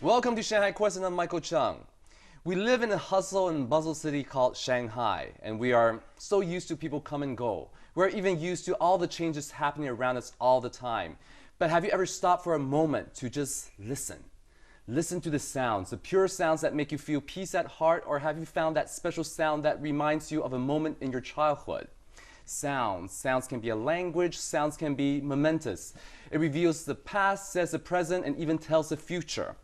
Welcome to Shanghai Quest, and I'm Michael Chung. We live in a hustle and bustle city called Shanghai, and we are so used to people come and go. We're even used to all the changes happening around us all the time. But have you ever stopped for a moment to just listen? Listen to the sounds, the pure sounds that make you feel peace at heart, or have you found that special sound that reminds you of a moment in your childhood? Sounds can be a language, sounds can be momentous. It reveals the past, says the present, and even tells the future.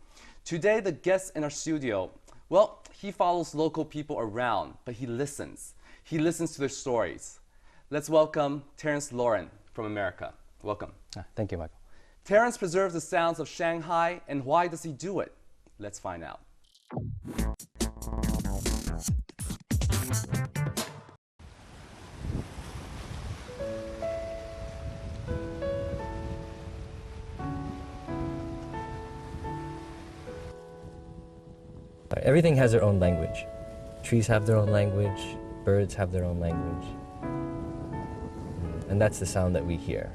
Today, the guest in our studio, well, he follows local people around, but he listens. He listens to their stories. Let's welcome Terence LLoren from America. Welcome. Thank you, Michael. Terence preserves the sounds of Shanghai, and why does he do it? Let's find out. Everything has their own language. Trees have their own language, birds have their own language. And that's the sound that we hear.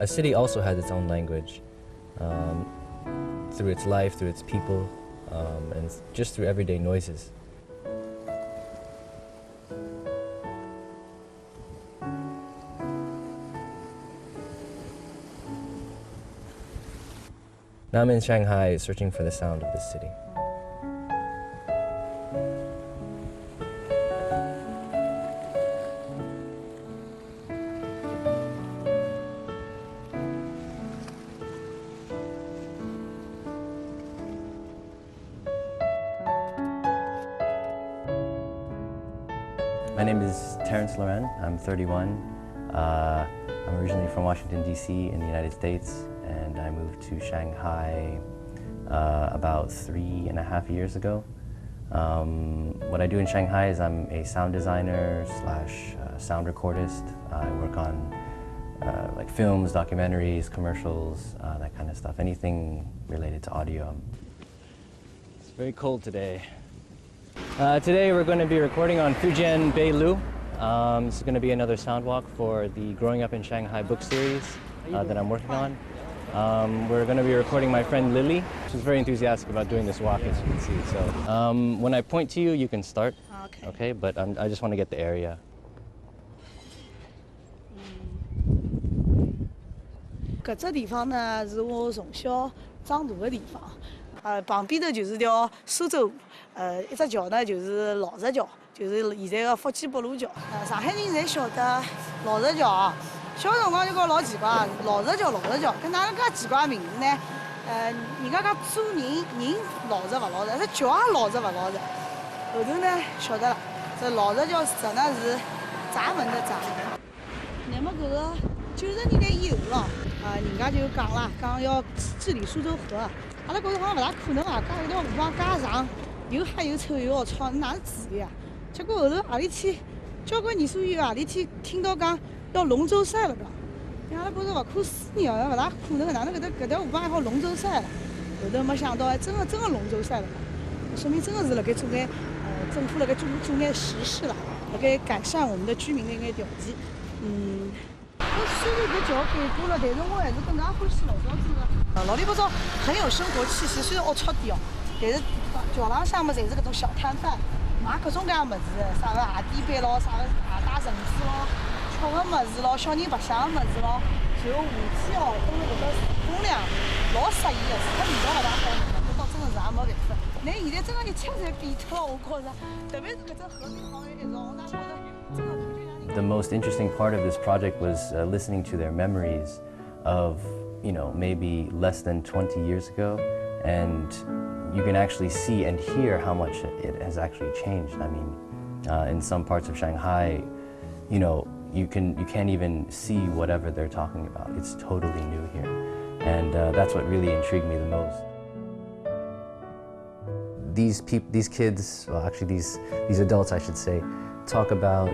A city also has its own language, through its life, through its people, and just through everyday noises. Now I'm in Shanghai searching for the sound of this city. My name is Terence LLoren. I'm 31. I'm originally from Washington, D.C. in the United States, and I moved to Shanghai about 3.5 years ago. What I do in Shanghai is I'm a sound designer slash sound recordist. I work on like films, documentaries, commercials, that kind of stuff, anything related to audio. It's very cold today. Today we're going to be recording on Fujian Beilu. This is going to be another sound walk for the Growing Up in Shanghai book series that I'm working on. We're going to be recording my friend Lily. She's very enthusiastic about doing this walk, as you can see. So when I point to you, you can start. Okay, but I just want to get the area. 搿只地方呢，是我从小长大的地方。旁边头就是条苏州河，一只桥呢就是老石桥，就是现在的福建北路桥。上海人侪晓得老石桥，小辰光就觉老奇怪，老石桥，跟哪能介奇怪名字呢？人家讲做人老实勿老实，这桥也老实勿老实。后头呢晓得了，这老石桥实际上是闸门的闸。那么搿个90年代以后咯，人家就讲了，讲要治理苏州河。 阿拉觉着好像勿大可能啊！搿一条河浜介长，又黑又臭又龌龊，哪能治理啊？结果后头何里天，交关年数以后何里天听到讲要龙舟赛了讲，阿拉觉着勿可思议哦，勿大可能，哪能搿条河浜还好龙舟赛了？后头没想到还真个龙舟赛了，说明真个是辣盖做眼政府辣盖做眼实事了，辣盖改善我们的居民的一眼条件。虽然搿桥改过了，但是我还是更加欢喜老早子的。老里八糟很有生活气息，虽然龌龊点哦，但是桥浪向么侪是搿种小摊贩，卖各种各样物事，啥个鞋底板咯，啥个鞋带绳子咯，吃个物事咯，小人白相个物事咯，然后夏天哦，蹲辣搿搭风凉，老适宜个，除脱味道勿大好，搿倒真个是也没办法。但现在真个一切侪变脱了，我觉着，特别是搿只和平好像一绕，我觉着真个。 The most interesting part of this project was listening to their memories of, maybe less than 20 years ago, and you can actually see and hear how much it has actually changed. I mean, in some parts of Shanghai, you can't even see whatever they're talking about. It's totally new here, and that's what really intrigued me the most. These kids, well, actually these adults, I should say, talk about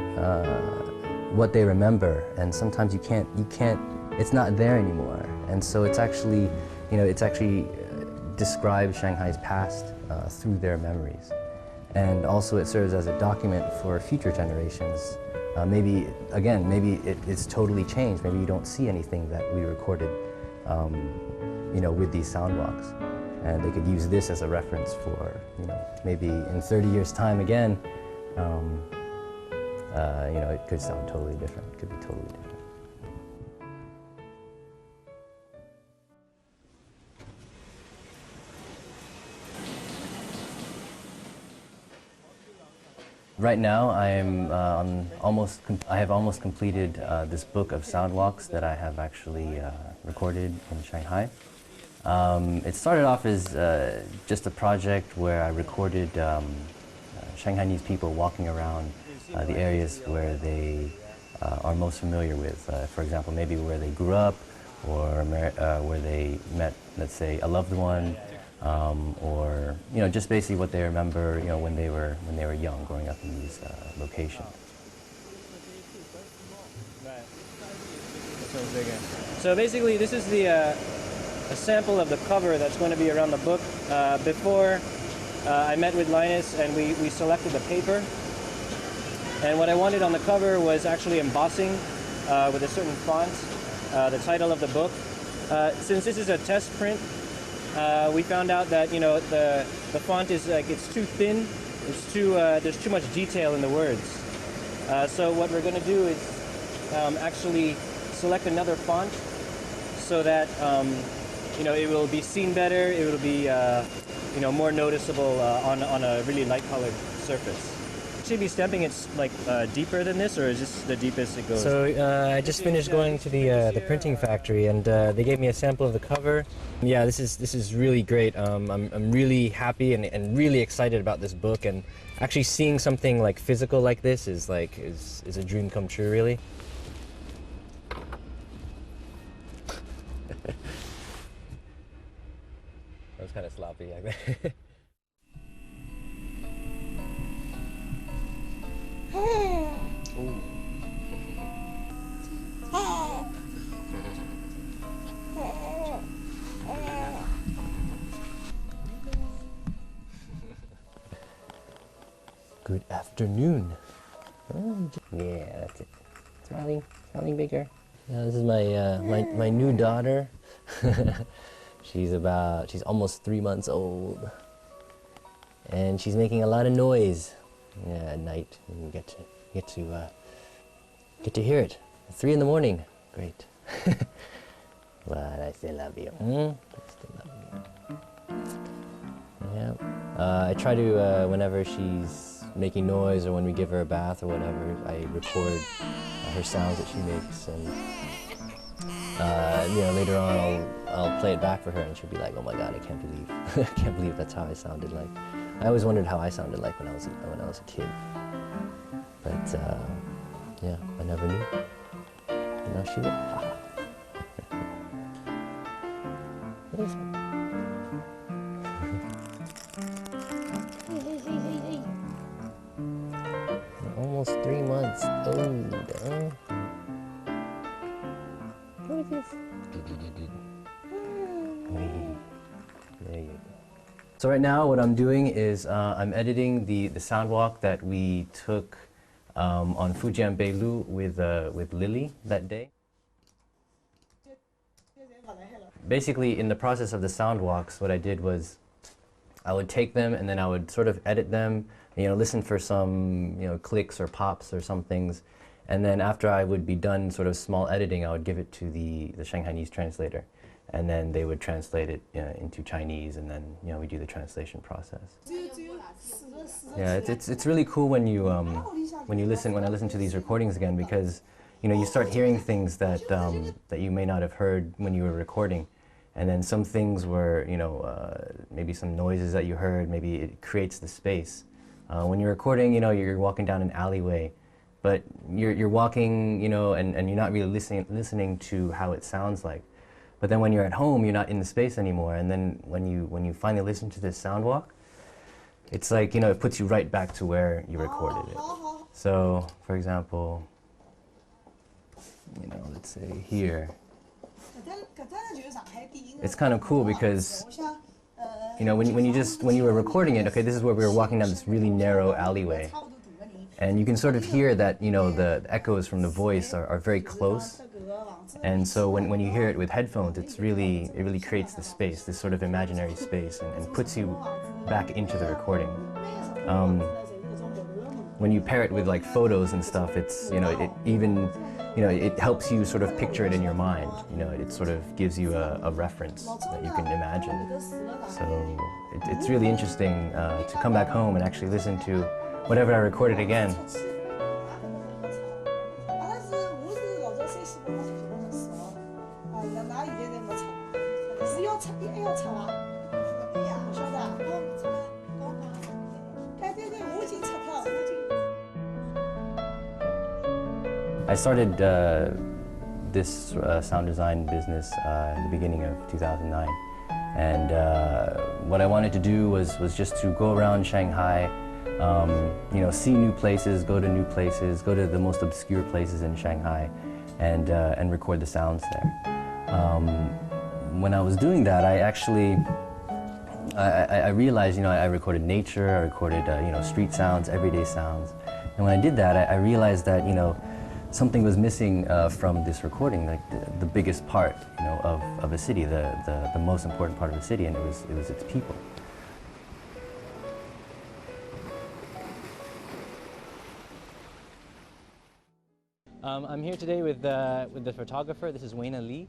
what they remember, and sometimes you can't, it's not there anymore. And so it's actually, describes Shanghai's past through their memories. And also it serves as a document for future generations. Maybe it's totally changed. Maybe you don't see anything that we recorded with these sound walks. And they could use this as a reference for, maybe in 30 years' time again, it could sound totally different. It could be totally different. Right now, I have almost completed this book of sound walks that I have actually recorded in Shanghai. It started off as just a project where I recorded Shanghainese people walking around the areas where they are most familiar with. For example, maybe where they grew up, or where they met, let's say, a loved one, or just basically what they remember, when they were young, growing up in these locations. Right. This one's bigger. So basically, this is a sample of the cover that's going to be around the book. Before I met with Linus and we selected the paper. And what I wanted on the cover was actually embossing with a certain font, the title of the book. Since this is a test print, we found out that the font is it's too thin. It's too there's too much detail in the words. So what we're going to do is actually select another font so that it will be seen better. It will be more noticeable on a really light-colored surface. Should be stamping it like deeper than this, or is this the deepest it goes? So I just finished going to the printing factory, and they gave me a sample of the cover. Yeah, this is really great. I'm really happy and really excited about this book, and actually seeing something like physical like this is a dream come true, really. That was kind of sloppy, I think. Good afternoon. Yeah, that's it. Smiling bigger. Yeah, this is my new daughter. She's almost 3 months old, and she's making a lot of noise. Yeah, at night, and you get to hear it. At 3 in the morning. Great. But I still love you. I still love you. Yeah. I try to whenever she's making noise, or when we give her a bath or whatever, I record her sounds that she makes, and later on I'll play it back for her, and she'll be like, "Oh my God, I can't believe that's how I sounded like." I always wondered how I sounded like when I was a kid, but yeah, I never knew. And now she will. Almost 3 months old. What is this? There you go. So right now what I'm doing is I'm editing the sound walk that we took on Fujian Beilu with Lily that day. Basically, in the process of the sound walks, what I did was I would take them and then I would sort of edit them, listen for some clicks or pops or some things, and then after I would be done sort of small editing, I would give it to the Shanghainese translator. And then they would translate it into Chinese, and then we do the translation process. Yeah, it's really cool when I listen to these recordings again, because you start hearing things that you may not have heard when you were recording, and then some things were maybe some noises that you heard, maybe it creates the space. When you're recording, you're walking down an alleyway, but you're walking, and you're not really listening to how it sounds like. But then when you're at home, you're not in the space anymore, and then when you finally listen to this sound walk, it's like, it puts you right back to where you recorded it. So, for example, let's say here, it's kind of cool because, when you were recording it, okay, this is where we were walking down this really narrow alleyway, and you can sort of hear that, the echoes from the voice are very close. And so when you hear it with headphones, it really creates the space, this sort of imaginary space, and puts you back into the recording. When you pair it with like photos and stuff, it's, it helps you sort of picture it in your mind. It sort of gives you a reference that you can imagine. So it's really interesting to come back home and actually listen to whatever I recorded again. I started this sound design business in the beginning of 2009, and what I wanted to do was just to go around Shanghai, see new places, go to new places, go to the most obscure places in Shanghai, and record the sounds there. When I was doing that, I realized, I recorded nature, I recorded street sounds, everyday sounds, and when I did that, I realized that something was missing from this recording, like the biggest part, of a city, the most important part of a city, and it was its people. I'm here today with the photographer. This is Weina Lee,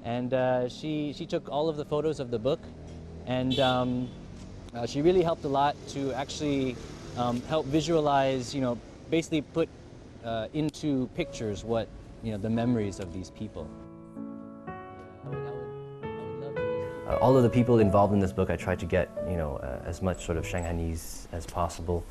and she took all of the photos of the book, and she really helped a lot to actually help visualize, basically put into pictures what, the memories of these people. All of the people involved in this book, I tried to get, as much sort of Shanghainese as possible,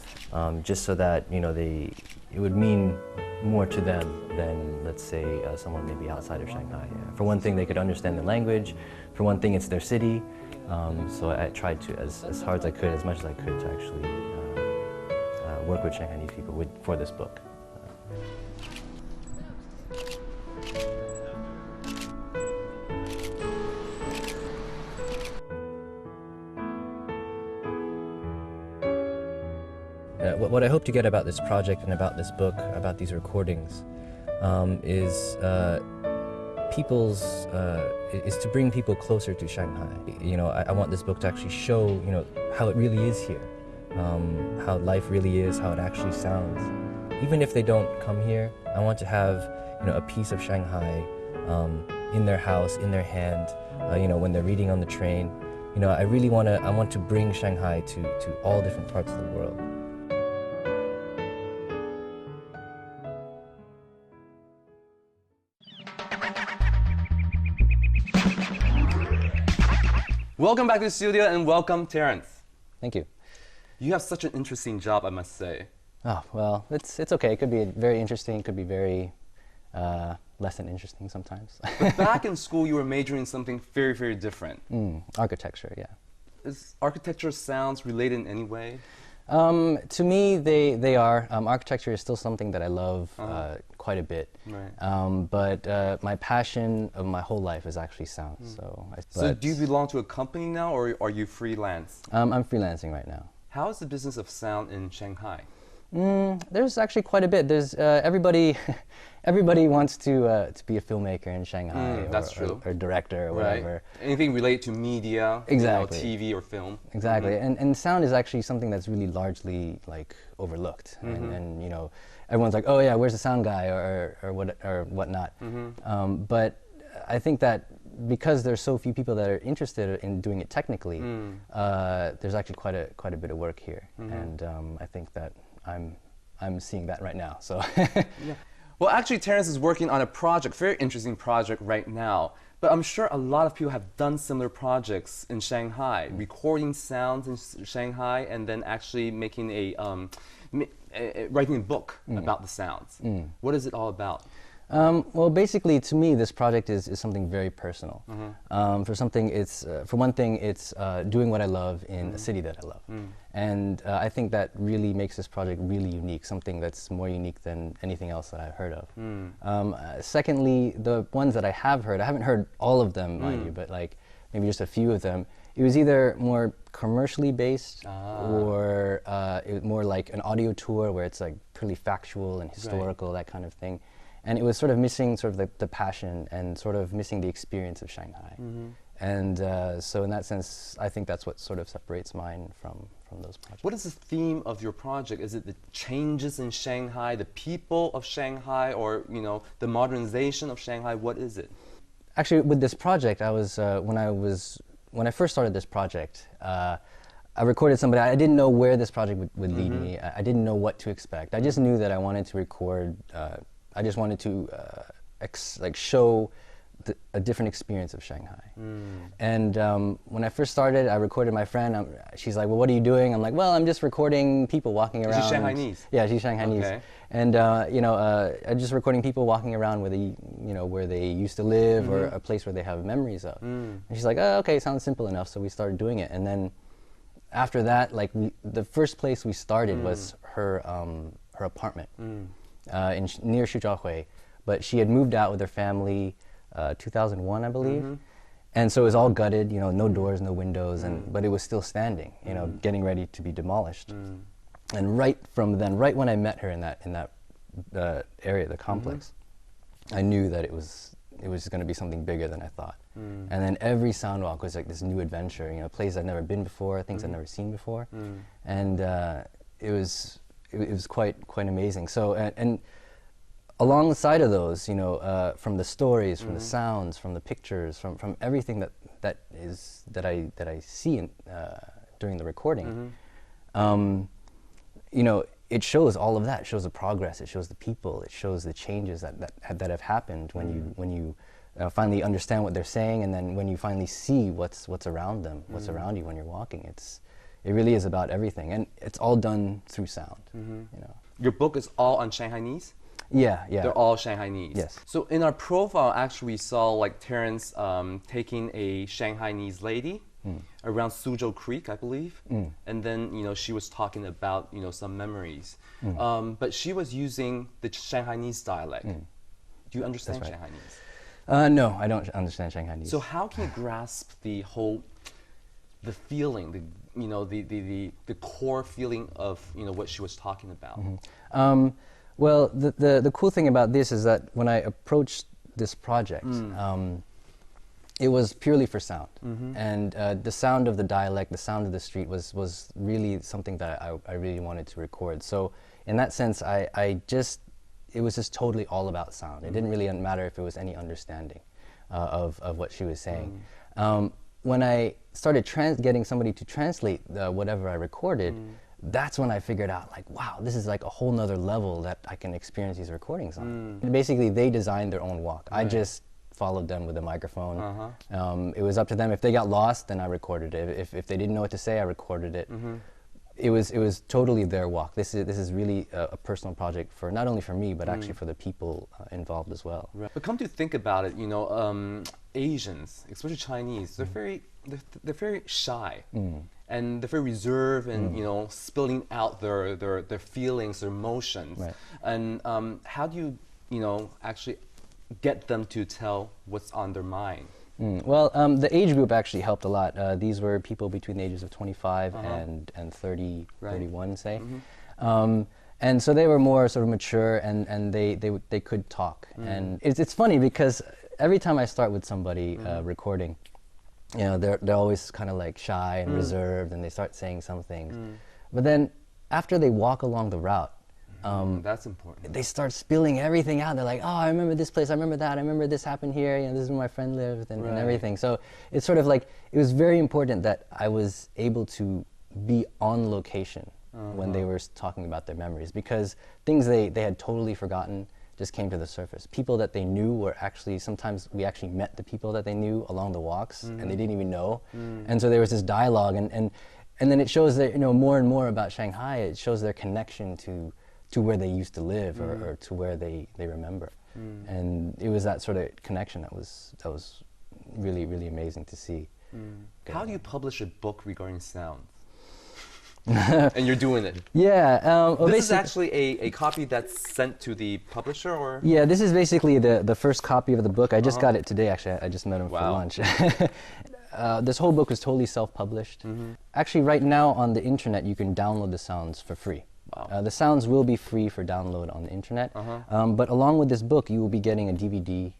just so that, it would mean more to them than, let's say, someone maybe outside of Shanghai. For one thing, they could understand the language. For one thing, it's their city. So I tried to, as hard as I could, as much as I could, to actually work with Shanghainese people for this book. What I hope to get about this project and about this book, about these recordings, is is to bring people closer to Shanghai. I want this book to actually show, how it really is here, how life really is, how it actually sounds. Even if they don't come here, I want to have, a piece of Shanghai in their house, in their hand, when they're reading on the train. I want to bring Shanghai to all different parts of the world. Welcome back to the studio, and welcome, Terence. Thank you. You have such an interesting job, I must say. Oh, well, it's okay. It could be very interesting, it could be very less than interesting sometimes. But back in school, you were majoring in something very, very different. Architecture, yeah. Is architecture sounds related in any way? To me, they are. Architecture is still something that I love quite a bit. Right. But my passion of my whole life is actually sound. So do you belong to a company now, or are you freelance? I'm freelancing right now. How is the business of sound in Shanghai? There's actually quite a bit. There's everybody wants to be a filmmaker in Shanghai, or director or whatever. Right. Anything related to media, exactly. TV or film. Exactly, and sound is actually something that's really largely overlooked, and everyone's like, oh yeah, where's the sound guy or whatnot. But I think that because there's so few people that are interested in doing it technically, there's actually quite a bit of work here, and I think that I'm seeing that right now. So. Yeah. Well, actually, Terence is working on a project, very interesting project right now. But I'm sure a lot of people have done similar projects in Shanghai, recording sounds in Shanghai, and then actually making writing a book about the sounds. What is it all about? Well, basically, to me, this project is something very personal. For one thing, it's doing what I love in a city that I love. And I think that really makes this project really unique, something that's more unique than anything else that I've heard of. Secondly, the ones that I have heard, I haven't heard all of them, mind you, but maybe just a few of them, it was either more commercially based or more like an audio tour where it's purely factual and historical, that kind of thing. and it was sort of missing sort of the passion and sort of missing the experience of Shanghai. And so in that sense, I think that's what sort of separates mine from those projects. What is the theme of your project? Is it the changes in Shanghai, the people of Shanghai, or the modernization of Shanghai? What is it? Actually, with this project, I was when I first started this project, I recorded somebody. I didn't know where this project would lead me. I didn't know what to expect. I just knew that I wanted to record. I just wanted to show a different experience of Shanghai. And when I first started, I recorded my friend. She's like, "Well, what are you doing?" I'm like, "Well, I'm just recording people walking around." Is she Shanghainese? Yeah, she's Shanghainese. Okay. And I'm just recording people walking around where they used to live or a place where they have memories of. And she's like, "Oh, okay, sounds simple enough." So we started doing it, and then after that, the first place we started was her apartment near Shuzhaohui, but she had moved out with her family 2001, I believe, and so it was all gutted, no doors, no windows, but it was still standing, getting ready to be demolished. And right from then, right when I met her in that area, the complex, I knew that it was going to be something bigger than I thought. And then every soundwalk was like this new adventure, a place I'd never been before, things I'd never seen before, and it was quite amazing. So and alongside of those, from the stories, from the sounds, from the pictures, from everything that I see during the recording, it shows all of that. It shows the progress. It shows the people. It shows the changes that have happened when you finally understand what they're saying, and then when you finally see what's around them, what's around you when you're walking. It really is about everything, and it's all done through sound. Your book is all on Shanghainese? Yeah. They're all Shanghainese. Yes. So in our profile, actually, we saw Terence taking a Shanghainese lady around Suzhou Creek, I believe, and then she was talking about some memories, but she was using the Shanghainese dialect. Do you understand That's right. Shanghainese? No, I don't understand Shanghainese. So how can you grasp the feeling, the core feeling of what she was talking about? Well, the cool thing about this is that when I approached this project, it was purely for sound, and the sound of the dialect, the sound of the street was really something that I really wanted to record. So in that sense, it was just totally all about sound. It didn't really matter if it was any understanding of what she was saying. When I started getting somebody to translate whatever I recorded, that's when I figured out, wow, this is a whole nother level that I can experience these recordings on. Basically, they designed their own walk. Right. I just followed them with a microphone. It was up to them. If they got lost, then I recorded it. If they didn't know what to say, I recorded it. It was totally their walk. This is really a personal project for not only for me, but actually for the people involved as well. Right. But come to think about it, Asians, especially Chinese, they're very shy, and they're very reserved, and spilling out their feelings, their emotions. Right. And how do you actually get them to tell what's on their mind? Well, the age group actually helped a lot. These were people between the ages of 25 and 30, right. 31, say. And so they were more sort of mature, and they could talk. And it's funny because every time I start with somebody recording, they're always kind of shy and reserved, and they start saying some things. But then after they walk along the route, that's important. They start spilling everything out. They're like, "Oh, I remember this place. I remember that. I remember this happened here. This is where my friend lived, and everything." So it's sort of it was very important that I was able to be on location when they were talking about their memories, because things they had totally forgotten just came to the surface. People that they knew were actually, sometimes we actually met the people that they knew along the walks, and they didn't even know. And so there was this dialogue, and then it shows that more and more about Shanghai. It shows their connection to where they used to live, or to where they remember. And it was that sort of connection that was really, really amazing to see. How do you publish a book regarding sound? And you're doing it. Yeah. Well, this is actually a copy that's sent to the publisher, or? Yeah, this is basically the first copy of the book. I just got it today, actually. I just met him for lunch. This whole book is totally self-published. Actually, right now on the internet, you can download the sounds for free. Wow. The sounds will be free for download on the internet. But along with this book, you will be getting a DVD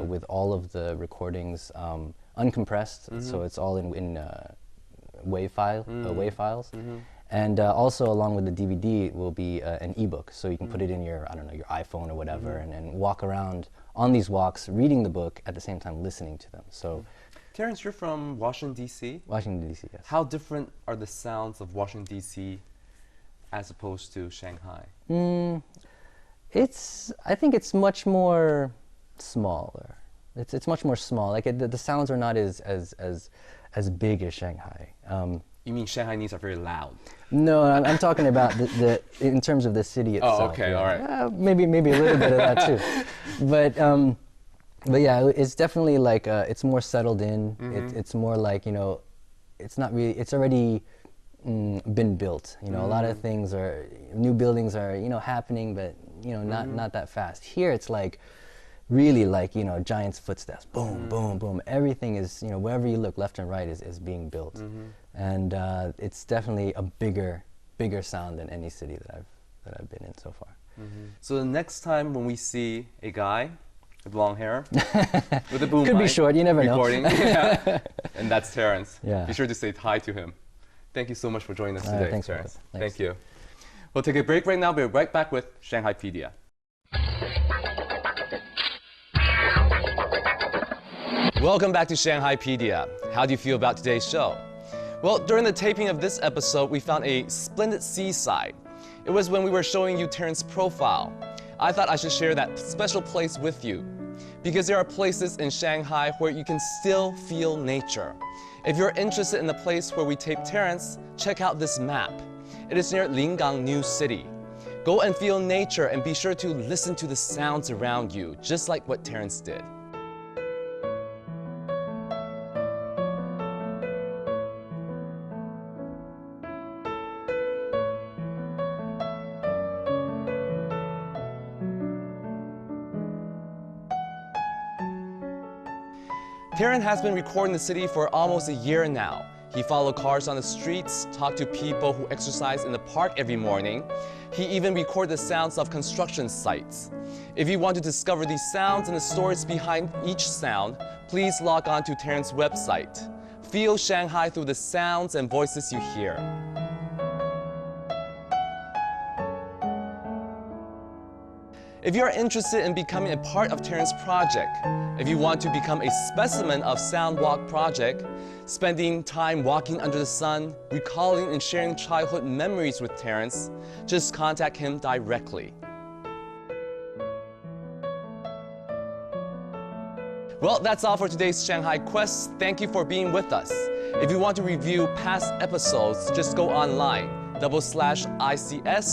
with all of the recordings uncompressed, so it's all in WAV files. And also along with the DVD will be an ebook, so you can put it in your, I don't know, your iPhone or whatever, and walk around on these walks, reading the book at the same time listening to them. So, Terence, you're from Washington, D.C.? Washington, D.C., yes. How different are the sounds of Washington, D.C. as opposed to Shanghai? I think it's much more smaller. It's much more small. Like the sounds are not as big as Shanghai. You mean Shanghainese are very loud? No, I'm talking about the in terms of the city itself. Oh, okay, yeah. all right. Maybe a little bit of that too, but yeah, it's definitely like it's more settled in. It's more like, you know, it's not really. It's already been built. You know, a lot of things new buildings are, you know, happening, but you know, not that fast. Here, it's like really like, you know, giant's footsteps. Boom, boom, boom. Everything is, you know, wherever you look, left and right is being built, and it's definitely a bigger sound than any city that I've been in so far. So the next time when we see a guy with long hair, with a boom Could mic, be short, you never know. recording, yeah, and that's Terence. Yeah. Be sure to say hi to him. Thank you so much for joining us today, thanks, Terence. Thanks. Thank you. We'll take a break right now. We'll be right back with Shanghaipedia. Welcome back to Shanghaipedia. How do you feel about today's show? Well, during the taping of this episode, we found a splendid seaside. It was when we were showing you Terence's profile. I thought I should share that special place with you, because there are places in Shanghai where you can still feel nature. If you're interested in the place where we taped Terence, check out this map. It is near Lingang New City. Go and feel nature and be sure to listen to the sounds around you, just like what Terence did. Terence has been recording the city for almost a year now. He followed cars on the streets, talked to people who exercise in the park every morning. He even recorded the sounds of construction sites. If you want to discover these sounds and the stories behind each sound, please log on to Terence's website. Feel Shanghai through the sounds and voices you hear. If you are interested in becoming a part of Terence's project, if you want to become a specimen of Sound Walk Project, spending time walking under the sun, recalling and sharing childhood memories with Terence, just contact him directly. Well, that's all for today's Shanghai Quest. Thank you for being with us. If you want to review past episodes, just go online, /ics.qq.com.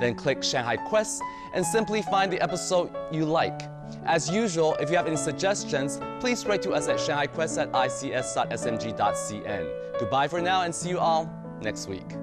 Then click Shanghai Quest and simply find the episode you like. As usual, if you have any suggestions, please write to us at shanghaiquest@ics.smg.cn. Goodbye for now and see you all next week.